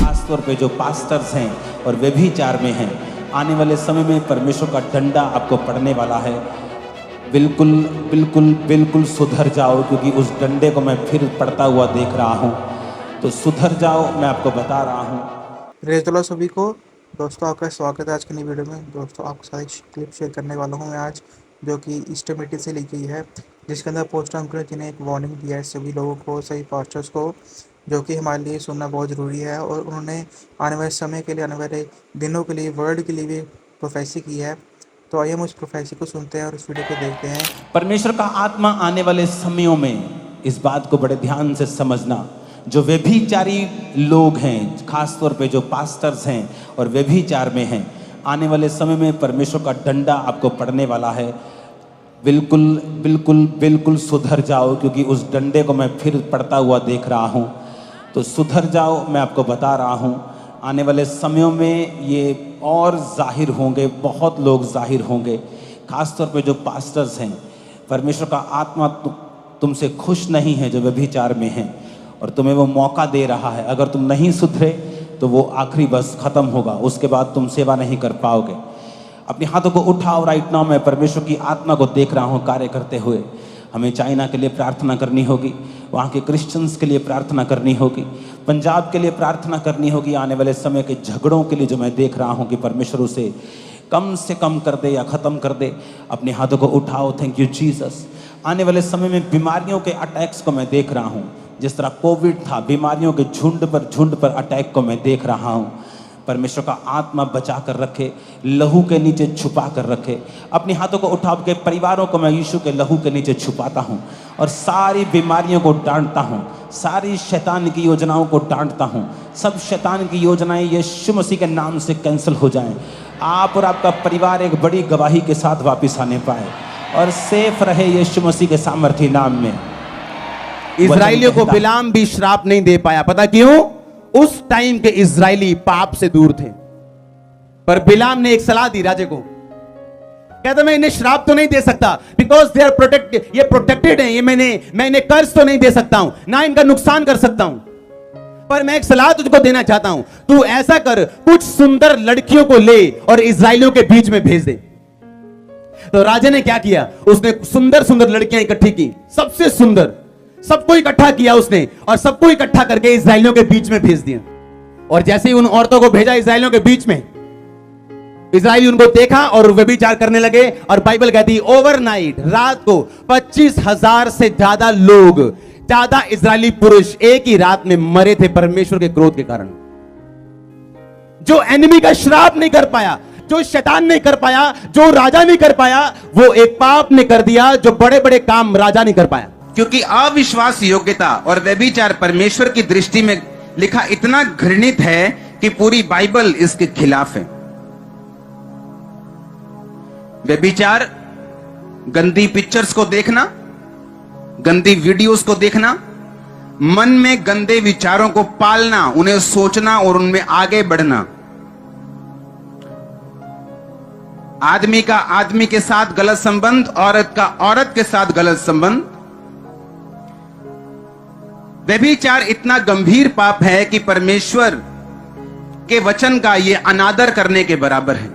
खासतौर पे जो पास्टर्स हैं और व्यभिचार में हैं, आने वाले समय में परमेश्वर का डंडा आपको पड़ने वाला है। बिल्कुल बिल्कुल बिल्कुल सुधर जाओ, क्योंकि उस डंडे को मैं फिर पड़ता हुआ देख रहा हूँ। तो सुधर जाओ, मैं आपको बता रहा हूँ। प्रेज़ द लॉर्ड सभी को। दोस्तों आपका स्वागत है आज की नई वीडियो में। दोस्तों आपके साथ एक क्लिप शेयर करने वाला हूं मैं आज, जो कि ईस्टर मीटिंग से ली गई है, जिसके अंदर पोस्टर अंकल जी ने एक वार्निंग दिया है सभी लोगों को, सभी पास्टर्स को, जो कि हमारे लिए सुनना बहुत ज़रूरी है। और उन्होंने आने वाले समय के लिए, आने वाले दिनों के लिए, वर्ल्ड के लिए भी प्रोफेसी की है। तो आइए हम उस प्रोफेसी को सुनते हैं और उस वीडियो को देखते हैं। परमेश्वर का आत्मा आने वाले समयों में, इस बात को बड़े ध्यान से समझना, जो व्यभिचारी लोग हैं, खासतौर पे जो पास्टर्स हैं और व्यभिचार में हैं, आने वाले समय में परमेश्वर का डंडा आपको पड़ने वाला है। बिल्कुल बिल्कुल बिल्कुल सुधर जाओ, क्योंकि उस डंडे को मैं फिर पड़ता हुआ देख रहा हूँ। तो सुधर जाओ, मैं आपको बता रहा हूँ। आने वाले समयों में ये और जाहिर होंगे, बहुत लोग जाहिर होंगे, खासतौर पे जो पास्टर्स हैं। परमेश्वर का आत्मा तुमसे खुश नहीं है जो व्यभिचार में हैं, और तुम्हें वो मौका दे रहा है। अगर तुम नहीं सुधरे तो वो आखिरी बस खत्म होगा, उसके बाद तुम सेवा नहीं कर पाओगे। अपने हाथों को उठाओ राइट नाउ। मैं परमेश्वर की आत्मा को देख रहा हूँ कार्य करते हुए। हमें चाइना के लिए प्रार्थना करनी होगी, वहाँ के क्रिश्चियंस के लिए प्रार्थना करनी होगी, पंजाब के लिए प्रार्थना करनी होगी। आने वाले समय के झगड़ों के लिए जो मैं देख रहा हूँ कि परमेश्वर उसे कम से कम कर दे या ख़त्म कर दे। अपने हाथों को उठाओ। Thank you Jesus. आने वाले समय में बीमारियों के अटैक्स को मैं देख रहा हूँ। जिस तरह कोविड था, बीमारियों के झुंड पर अटैक को मैं देख रहा हूँ। परमेश्वर का आत्मा बचा कर रखे, लहू के नीचे छुपा कर रखे। अपने हाथों को उठा के परिवारों को मैं यीशु के लहू के नीचे छुपाता हूँ और सारी बीमारियों को डांटता हूँ, सारी शैतान की योजनाओं को डांटता हूँ। सब शैतान की योजनाएं यीशु मसीह के नाम से कैंसिल हो जाएं। आप और आपका परिवार एक बड़ी गवाही के साथ वापस आने पाए और सेफ रहे यीशु मसीह के सामर्थी नाम में। इजराइलियों को बिलाम भी श्राप नहीं दे पाया। पता क्यों? उस टाइम के इजराइली पाप से दूर थे, पर बिलाम ने एक सलाह दी राजे को। कहता मैं इन्हें श्राप तो नहीं दे सकता, बिकॉज दे आर प्रोटेक्टेड, ये प्रोटेक्टेड है, ये मैं इन्हें कर्ज तो नहीं दे सकता हूं, ना इनका नुकसान कर सकता हूं, पर मैं एक सलाह तुझको देना चाहता हूं। तू ऐसा कर, कुछ सुंदर लड़कियों को ले और इजराइलियों के बीच में भेज दे। तो राजा ने क्या किया? उसने सुंदर सुंदर लड़कियां इकट्ठी की, सबसे सुंदर, सबको इकट्ठा किया उसने, और सबको इकट्ठा करके इजराइलियों के बीच में भेज दिया। और जैसे ही उन औरतों को भेजा इजराइलियों के बीच में, इजराइली उनको देखा और व्यभिचार करने लगे। और बाइबल कहती है ओवरनाइट, रात को 25,000 से ज्यादा लोग, ज्यादा इजरायली पुरुष एक ही रात में मरे थे परमेश्वर के क्रोध के कारण। जो एनिमी का श्राप नहीं कर पाया, जो शैतान नहीं कर पाया, जो राजा नहीं कर पाया, वो एक पाप ने कर दिया जो बड़े बड़े काम राजा नहीं कर पाया। क्योंकि अविश्वास, योग्यता और व्यभिचार परमेश्वर की दृष्टि में लिखा इतना घृणित है कि पूरी बाइबल इसके खिलाफ है। व्यभिचार, गंदी पिक्चर्स को देखना, गंदी वीडियोस को देखना, मन में गंदे विचारों को पालना, उन्हें सोचना और उनमें आगे बढ़ना, आदमी का आदमी के साथ गलत संबंध, औरत का औरत के साथ गलत संबंध। व्यभिचार इतना गंभीर पाप है कि परमेश्वर के वचन का यह अनादर करने के बराबर है।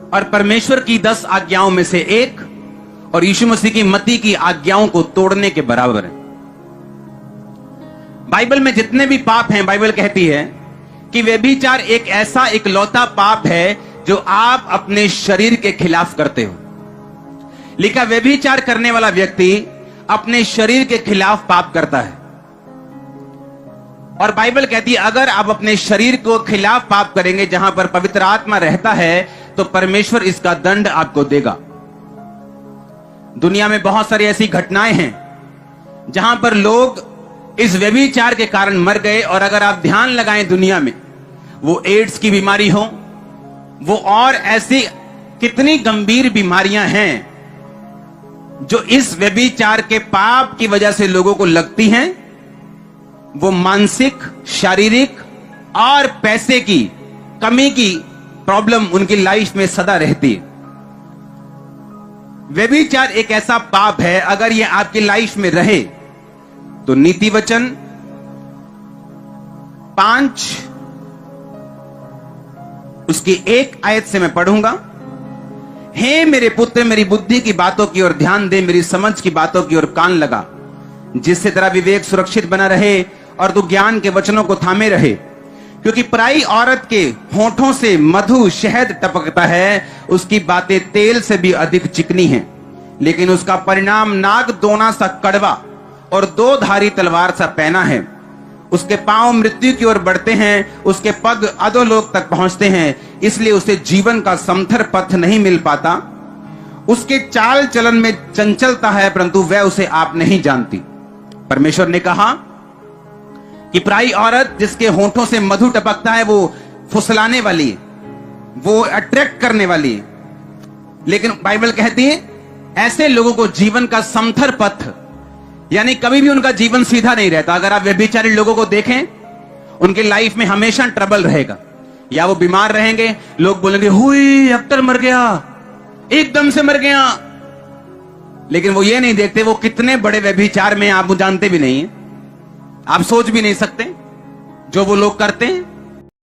और परमेश्वर की 10 आज्ञाओं में से एक और यीशु मसीह की मत्ती की आज्ञाओं को तोड़ने के बराबर है। बाइबल में जितने भी पाप हैं, बाइबल कहती है कि व्यभिचार एक ऐसा इकलौता पाप है जो आप अपने शरीर के खिलाफ करते हो। लिखा, व्यभिचार करने वाला व्यक्ति अपने शरीर के खिलाफ पाप करता है। और बाइबल कहती है अगर आप अपने शरीर को खिलाफ पाप करेंगे, जहां पर पवित्र आत्मा रहता है, तो परमेश्वर इसका दंड आपको देगा। दुनिया में बहुत सारी ऐसी घटनाएं हैं जहां पर लोग इस व्यभिचार के कारण मर गए। और अगर आप ध्यान लगाएं, दुनिया में वो एड्स की बीमारी हो, वो और ऐसी कितनी गंभीर बीमारियां हैं जो इस व्यभिचार के पाप की वजह से लोगों को लगती हैं। वो मानसिक, शारीरिक और पैसे की कमी की प्रॉब्लम उनकी लाइफ में सदा रहती है। व्यभिचार एक ऐसा पाप है, अगर ये आपकी लाइफ में रहे तो नीति वचन 5 उसकी 1 आयत से मैं पढ़ूंगा। हे मेरे पुत्र, मेरी बुद्धि की बातों की ओर ध्यान दे, मेरी समझ की बातों की ओर कान लगा, जिससे तेरा विवेक सुरक्षित बना रहे और तू ज्ञान के वचनों को थामे रहे। क्योंकि पराई औरत के होठों से मधु शहद टपकता है, उसकी बातें तेल से भी अधिक चिकनी हैं, लेकिन उसका परिणाम नाग दोना सा कड़वा और 2 धारी तलवार सा पैना है। उसके पांव मृत्यु की ओर बढ़ते हैं, उसके पग अधोलोक तक पहुंचते हैं, इसलिए उसे जीवन का समथर पथ नहीं मिल पाता। उसके चाल चलन में चंचलता है, परंतु वह उसे आप नहीं जानती। परमेश्वर ने कहा कि पराई औरत जिसके होठों से मधु टपकता है वो फुसलाने वाली है, वो अट्रैक्ट करने वाली है। लेकिन बाइबल कहती है ऐसे लोगों को जीवन का समथर पथ, यानी कभी भी उनका जीवन सीधा नहीं रहता। अगर आप व्यभिचारी लोगों को देखें, उनकी लाइफ में हमेशा ट्रबल रहेगा, या वो बीमार रहेंगे, लोग बोलेंगे हुई अख्तर मर गया, एकदम से मर गया, लेकिन वो ये नहीं देखते वो कितने बड़े व्यभिचार में, आप वो जानते भी नहीं है, आप सोच भी नहीं सकते जो वो लोग करते हैं।